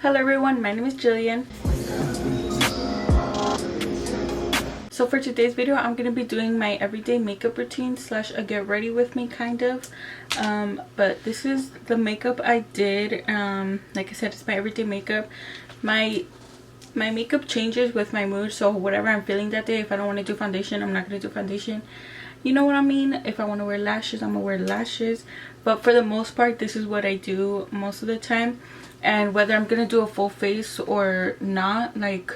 Hello everyone, my name is Jillian. So for today's video, I'm going to be doing my everyday makeup routine slash a get ready with me kind of. But this is the makeup I did. Like I said, it's my everyday makeup. My makeup changes with my mood, so whatever I'm feeling that day. If I don't want to do foundation, I'm not going to do foundation. You know what I mean? If I want to wear lashes, I'm gonna wear lashes. But for the most part, this is what I do most of the time. And whether I'm gonna do a full face or not, like,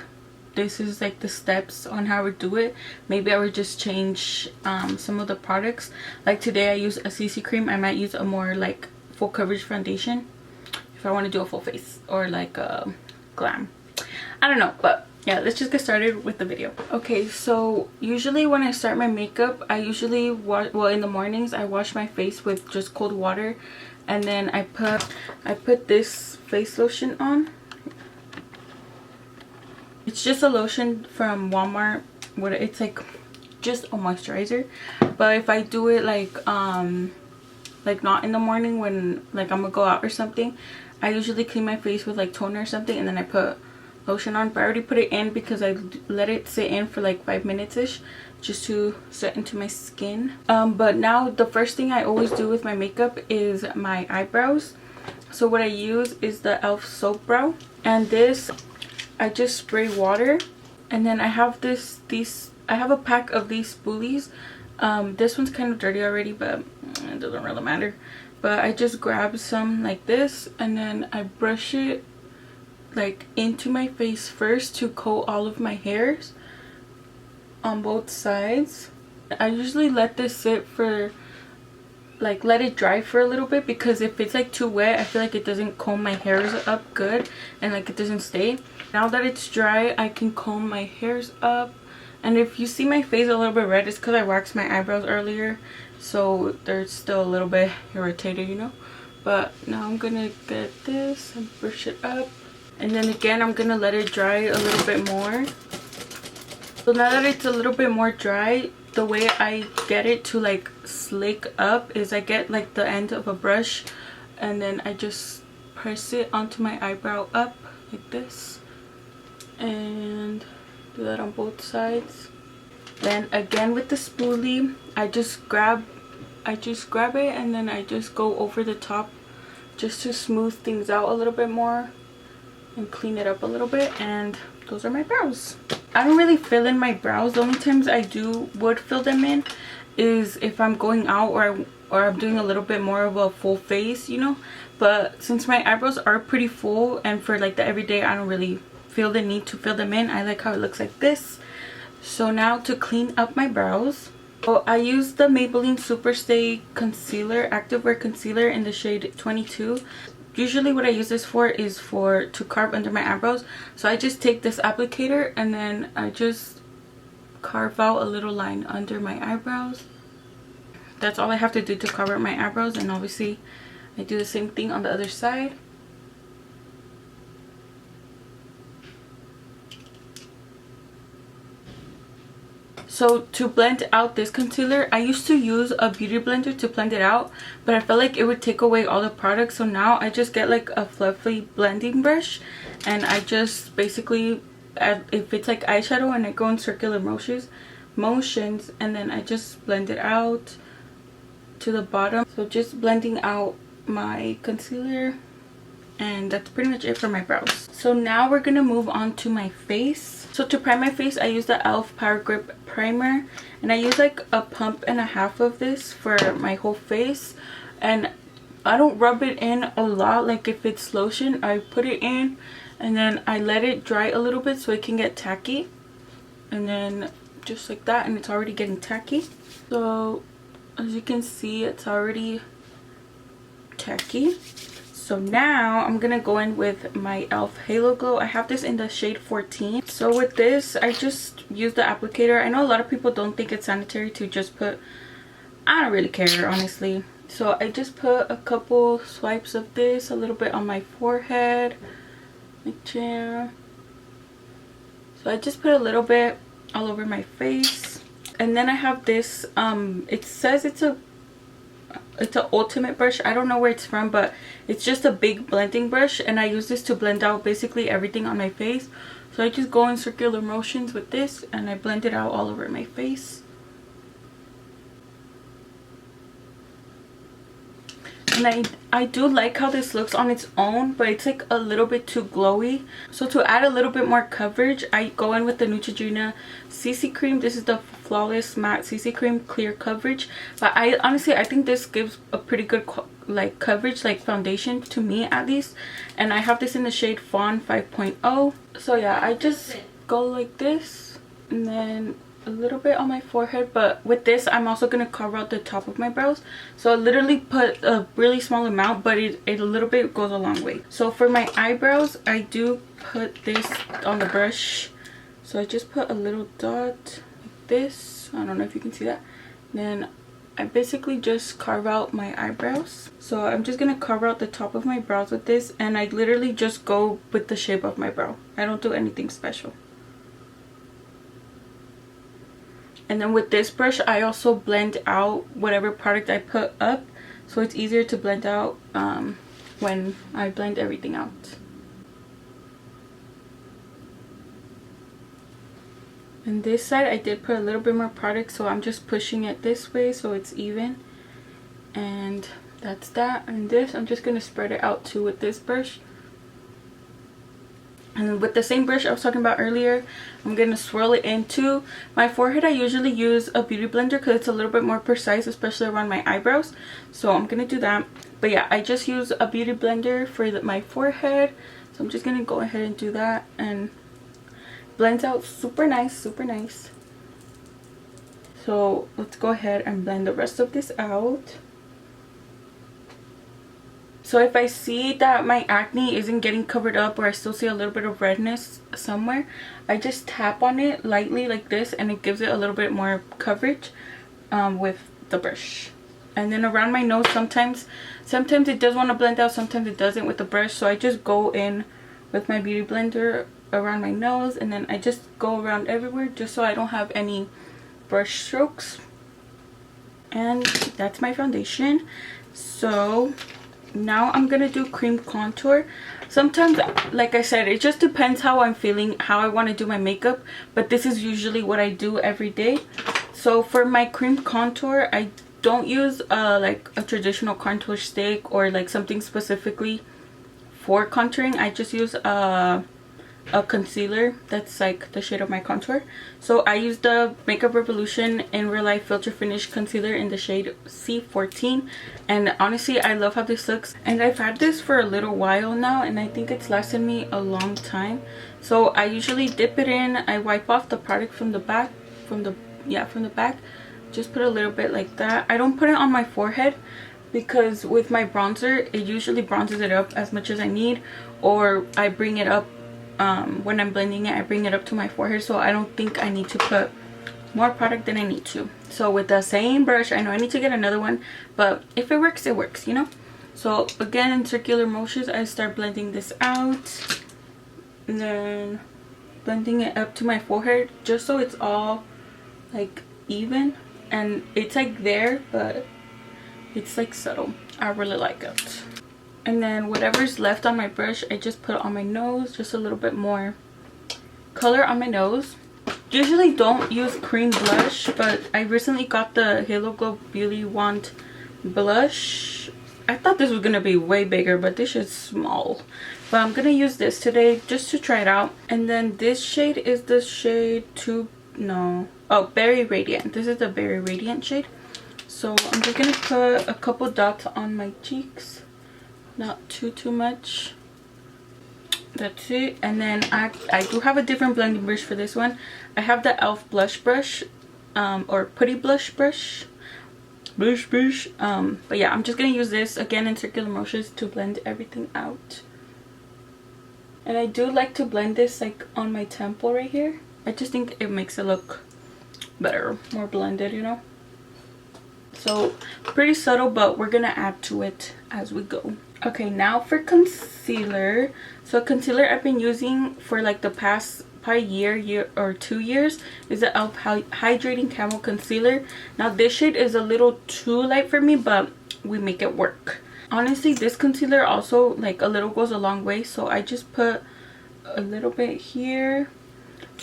this is like the steps on how I would do it. Maybe I would just change some of the products. Like today I use a CC cream. I might use a more like full coverage foundation if I want to do a full face, or like a glam. I don't know, but yeah, let's just get started with the video. Okay, so usually when I start my makeup, I usually in the mornings I wash my face with just cold water, and then I put this face lotion on. It's just a lotion from Walmart. It's like just a moisturizer. But if I do it like not in the morning when like I'm gonna go out or something, I usually clean my face with like toner or something, and then I put lotion on. But I already put it in because I let it sit in for like 5 minutes ish just to set into my skin. But now the first thing I always do with my makeup is my eyebrows. So what I use is the e.l.f. soap brow, and this I just spray water, and then I have I have a pack of these spoolies. This one's kind of dirty already, but it doesn't really matter. But I just grab some like this, and then I brush it like into my face first to coat all of my hairs on both sides. I usually let this sit for like, let it dry for a little bit, because if it's like too wet, I feel like it doesn't comb my hairs up good and like it doesn't stay. Now that it's dry, I can comb my hairs up. And if you see my face a little bit red, it's because I waxed my eyebrows earlier, so they're still a little bit irritated, you know. But now I'm gonna get this and brush it up, and then again I'm gonna let it dry a little bit more. So now that it's a little bit more dry, the way I get it to like slick up is I get like the end of a brush, and then I just press it onto my eyebrow up like this, and do that on both sides. Then again with the spoolie, I just grab it, and then I just go over the top just to smooth things out a little bit more and clean it up a little bit. And those are my brows. I don't really fill in my brows. The only times I would fill them in is if I'm going out, or I'm doing a little bit more of a full face, you know. But since my eyebrows are pretty full, and for like the everyday, I don't really feel the need to fill them in. I like how it looks like this. So now to clean up my brows, so I use the Maybelline Superstay concealer, activewear concealer in the shade 22. Usually what I use this for is to carve under my eyebrows. So I just take this applicator, and then I just carve out a little line under my eyebrows. That's all I have to do to cover up my eyebrows, and obviously I do the same thing on the other side. So to blend out this concealer, I used to use a beauty blender to blend it out, but I felt like it would take away all the products. So now I just get like a fluffy blending brush, and I just basically, if it's like eyeshadow, and I go in circular motions, and then I just blend it out to the bottom. So just blending out my concealer, and that's pretty much it for my brows. So now we're gonna move on to my face. So to prime my face, I use the e.l.f. Power Grip Primer, and I use like a pump and a half of this for my whole face. And I don't rub it in a lot. Like if it's lotion, I put it in, and then I let it dry a little bit so it can get tacky, and then just like that, and it's already getting tacky. So as you can see, it's already tacky. So now I'm gonna go in with my e.l.f. Halo Glow. I have this in the shade 14. So with this, I just use the applicator. I know a lot of people don't think it's sanitary to just put, I don't really care honestly. So I just put a couple swipes of this, a little bit on my forehead, my chin. So I just put a little bit all over my face. And then I have this, it says it's a it's an ultimate brush. I don't know where it's from, but it's just a big blending brush, and I use this to blend out basically everything on my face. So I just go in circular motions with this and I blend it out all over my face. And I do like how this looks on its own, but it's like a little bit too glowy. So to add a little bit more coverage, I go in with the Neutrogena CC cream. This is the Flawless Matte CC cream clear coverage, but I honestly think this gives a pretty good like coverage, like foundation, to me at least. And I have this in the shade Fawn 5.0. So yeah, I just go like this and then a little bit on my forehead, but with this I'm also going to cover out the top of my brows. So I literally put a really small amount, but it a little bit goes a long way. So for my eyebrows, I do put this on the brush. So I just put a little dot like this. I don't know if you can see that. Then I basically just carve out my eyebrows. So I'm just going to carve out the top of my brows with this, and I literally just go with the shape of my brow. I don't do anything special. And then with this brush, I also blend out whatever product I put up, so it's easier to blend out when I blend everything out. And this side, I did put a little bit more product, so I'm just pushing it this way so it's even. And that's that. And this, I'm just going to spread it out too with this brush. And with the same brush I was talking about earlier, I'm going to swirl it into my forehead. I usually use a beauty blender because it's a little bit more precise, especially around my eyebrows. So I'm going to do that. But yeah, I just use a beauty blender for my forehead. So I'm just going to go ahead and do that. And blends out super nice, super nice. So let's go ahead and blend the rest of this out. So if I see that my acne isn't getting covered up, or I still see a little bit of redness somewhere, I just tap on it lightly like this, and it gives it a little bit more coverage with the brush. And then around my nose, sometimes it does want to blend out, sometimes it doesn't with the brush. So I just go in with my beauty blender around my nose, and then I just go around everywhere just so I don't have any brush strokes. And that's my foundation. So now I'm gonna do cream contour. Sometimes, like I said, it just depends how I'm feeling, how I want to do my makeup, but this is usually what I do every day. So for my cream contour, I don't use like a traditional contour stick or like something specifically for contouring. I just use a concealer that's like the shade of my contour. So I use the Makeup Revolution in Real Life Filter Finish Concealer in the shade C14, and honestly I love how this looks. And I've had this for a little while now, and I think it's lasted me a long time. So I usually dip it in, I wipe off the product from the back, from the back, just put a little bit like that. I don't put it on my forehead because with my bronzer it usually bronzes it up as much as I need, or I bring it up when I'm blending it, I bring it up to my forehead. So I don't think I need to put more product than I need to. So with the same brush, I know I need to get another one, but if it works, it works, you know. So again, in circular motions, I start blending this out, and then blending it up to my forehead just so it's all like even, and it's like there, but it's like subtle. I really like it. And then whatever's left on my brush, I just put on my nose, just a little bit more color on my nose. Usually don't use cream blush, but I recently got the Halo Glow Beauty Wand blush. I thought this was gonna be way bigger, but this is small. But I'm gonna use this today just to try it out. And then this shade is the shade Berry Radiant. This is the Berry Radiant shade. So I'm just gonna put a couple dots on my cheeks. Not too much. That's it. And then I do have a different blending brush for this one. I have the e.l.f. blush brush, or putty blush brush. But yeah, I'm just gonna use this again in circular motions to blend everything out. And I do like to blend this like on my temple right here. I just think it makes it look better, more blended, you know. So pretty subtle, but we're gonna add to it as we go. Okay, now for concealer. So concealer I've been using for like the past probably year or 2 years is the e.l.f. Hydrating Camel Concealer. Now this shade is a little too light for me, but we make it work. Honestly, this concealer also like a little goes a long way, so I just put a little bit here.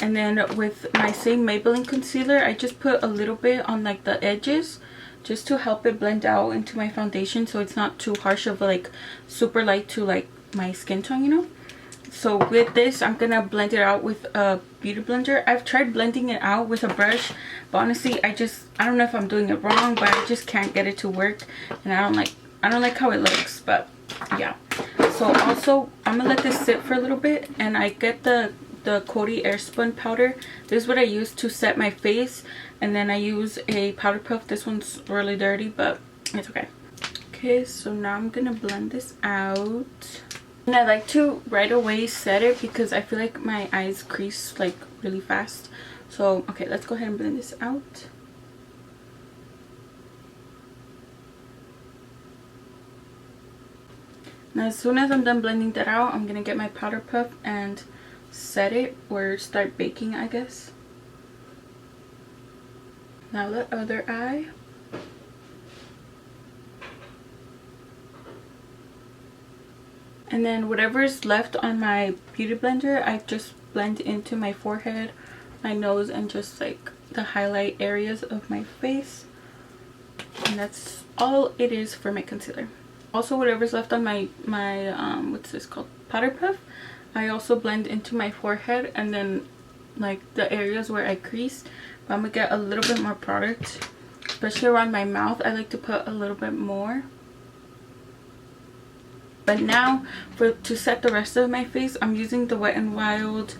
And then with my same Maybelline concealer, I just put a little bit on like the edges just to help it blend out into my foundation, so it's not too harsh of like super light to like my skin tone, you know. So with this, I'm gonna blend it out with a beauty blender. I've tried blending it out with a brush, but honestly I don't know if I'm doing it wrong, but I just can't get it to work, and I don't like how it looks. But yeah, so also I'm gonna let this sit for a little bit, and I get the Coty Airspun powder. This is what I use to set my face, and then I use a powder puff. This one's really dirty, but it's okay. Okay, so now I'm gonna blend this out. And I like to right away set it because I feel like my eyes crease like really fast. So okay, let's go ahead and blend this out. Now as soon as I'm done blending that out, I'm gonna get my powder puff and set it, or start baking, I guess. Now the other eye. And then whatever's left on my beauty blender, I just blend into my forehead, my nose, and just like the highlight areas of my face. And that's all it is for my concealer. Also, whatever's left on my what's this called, powder puff, I also blend into my forehead, and then like the areas where I creased. But I'm gonna get a little bit more product, especially around my mouth. I like to put a little bit more. But now to set the rest of my face, I'm using the Wet n Wild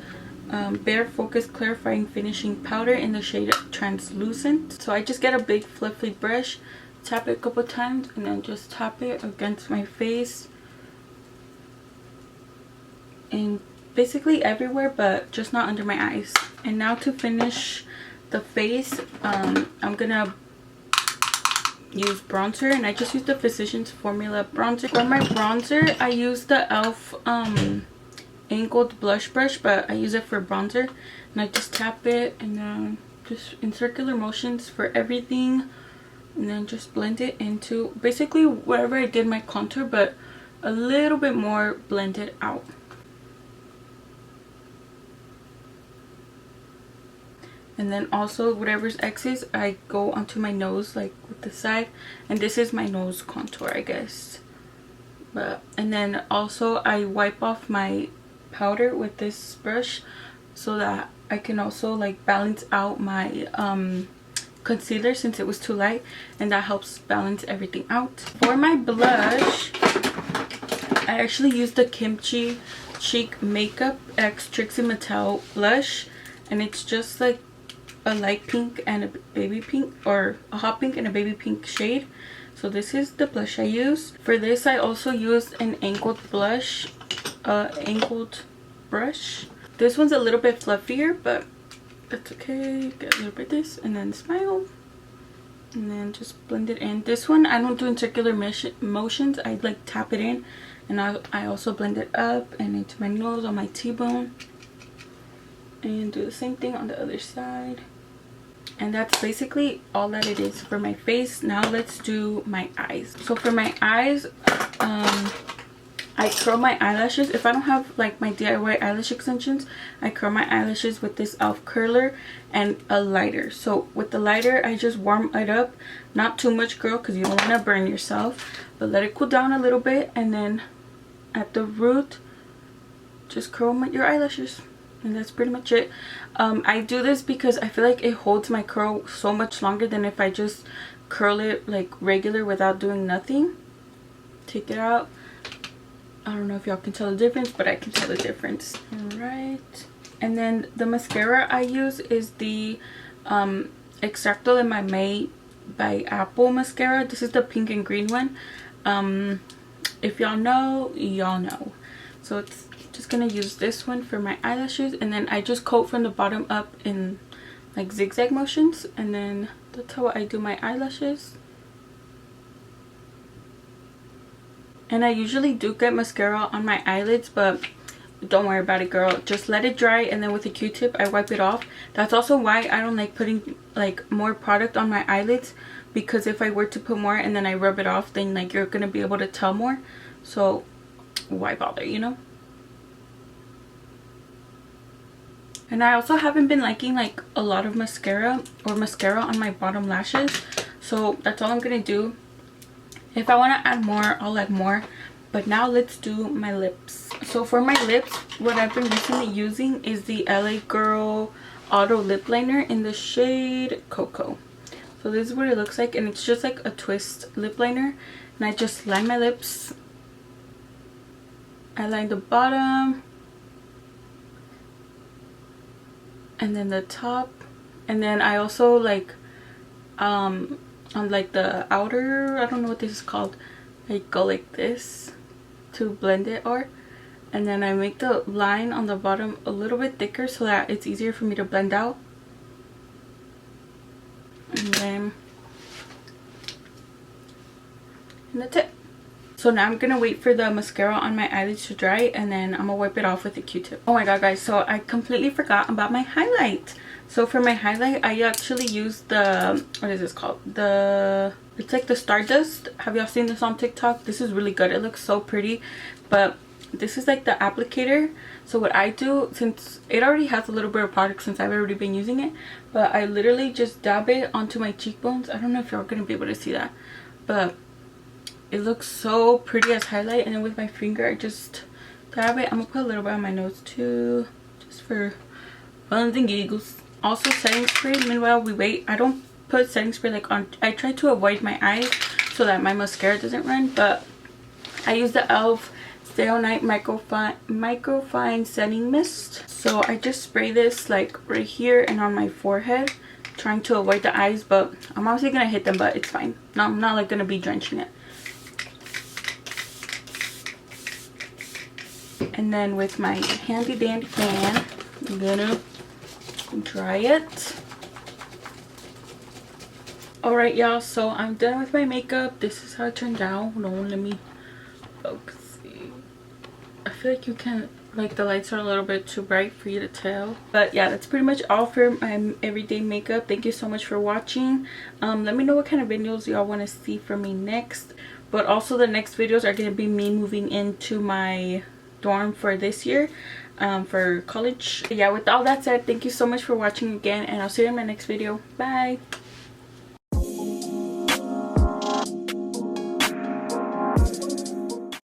Bare Focus Clarifying Finishing Powder in the shade Translucent. So I just get a big fluffy brush, tap it a couple times, and then just tap it against my face. And basically everywhere, but just not under my eyes. And now to finish the face, I'm gonna use bronzer, and I just use the Physicians Formula bronzer. For my bronzer, I use the e.l.f. angled blush brush, but I use it for bronzer, and I just tap it and then just in circular motions for everything, and then just blend it into basically wherever I did my contour, but a little bit more blended out. And then also whatever's excess, I go onto my nose like with the side, and this is my nose contour, I guess. And then also I wipe off my powder with this brush so that I can also like balance out my concealer since it was too light, and that helps balance everything out. For my blush, I actually used the Kimchi Cheek Makeup X Trixie Mattel blush, and it's just like a light pink and a baby pink, or a hot pink and a baby pink shade. So this is the blush I use. For this, I also used an angled brush. This one's a little bit fluffier, but that's okay. Get a little bit of this, and then smile, and then just blend it in. This one I don't do in circular motions. I like tap it in, and I also blend it up and into my nose, on my T-bone, and do the same thing on the other side. And that's basically all that it is for my face. Now let's do my eyes. So for my eyes, I curl my eyelashes. If I don't have like my DIY eyelash extensions, I curl my eyelashes with this e.l.f. curler and a lighter. So with the lighter, I just warm it up, not too much, girl, because you don't want to burn yourself, but let it cool down a little bit, and then at the root just curl your eyelashes. And that's pretty much it. I do this because I feel like it holds my curl so much longer than if I just curl it like regular without doing nothing. Take it out. I don't know if y'all can tell the difference, but I can tell the difference. Alright. And then the mascara I use is the Extracto de Mamey by Apple mascara. This is the pink and green one. If y'all know, y'all know. So it's just gonna use this one for my eyelashes, and then I just coat from the bottom up in like zigzag motions, and then that's how I do my eyelashes. And I usually do get mascara on my eyelids, but don't worry about it, girl. Just let it dry, and then with a Q-tip I wipe it off. That's also why I don't like putting like more product on my eyelids, because if I were to put more and then I rub it off, then like you're gonna be able to tell more. So why bother, you know? And I also haven't been liking like a lot of mascara on my bottom lashes, so that's all I'm gonna do. If I want to add more, I'll add more. But now let's do my lips. So for my lips, what I've been recently using is the LA Girl Auto Lip Liner in the shade Cocoa. So this is what it looks like, and it's just like a twist lip liner. And I just line my lips. I line the bottom. And then the top. And then I also like on like the outer, I don't know what this is called, I go like this to blend it, and then I make the line on the bottom a little bit thicker so that it's easier for me to blend out. And that's it. So now I'm gonna wait for the mascara on my eyelids to dry, and then I'm gonna wipe it off with a Q-tip. Oh my god guys, so I completely forgot about my highlight. So for my highlight, I actually used the, what is this called? It's like the Stardust. Have y'all seen this on TikTok? This is really good. It looks so pretty. But this is like the applicator. So what I do, since it already has a little bit of product since I've already been using it, but I literally just dab it onto my cheekbones. I don't know if you're gonna be able to see that, but it looks so pretty as highlight. And then with my finger, I just dab it. I'm gonna put a little bit on my nose too, just for funs and giggles. Also setting spray. Meanwhile we wait, I don't put setting spray like on, I try to avoid my eyes so that my mascara doesn't run, but I use the e.l.f. Stay All Night Microfine Setting Mist. So I just spray this like right here and on my forehead, trying to avoid the eyes, but I'm obviously gonna hit them, but it's fine. No, I'm not like gonna be drenching it. And then with my handy dandy fan, I'm gonna dry it. Alright y'all, so I'm done with my makeup. This is how it turned out. Hold on, let me focus. I feel like you can, like the lights are a little bit too bright for you to tell. But yeah, that's pretty much all for my everyday makeup. Thank you so much for watching. Let me know what kind of videos y'all want to see from me next. But also the next videos are going to be me moving into my dorm for this year, for college. Yeah, with all that said, thank you so much for watching again, and I'll see you in my next video. Bye.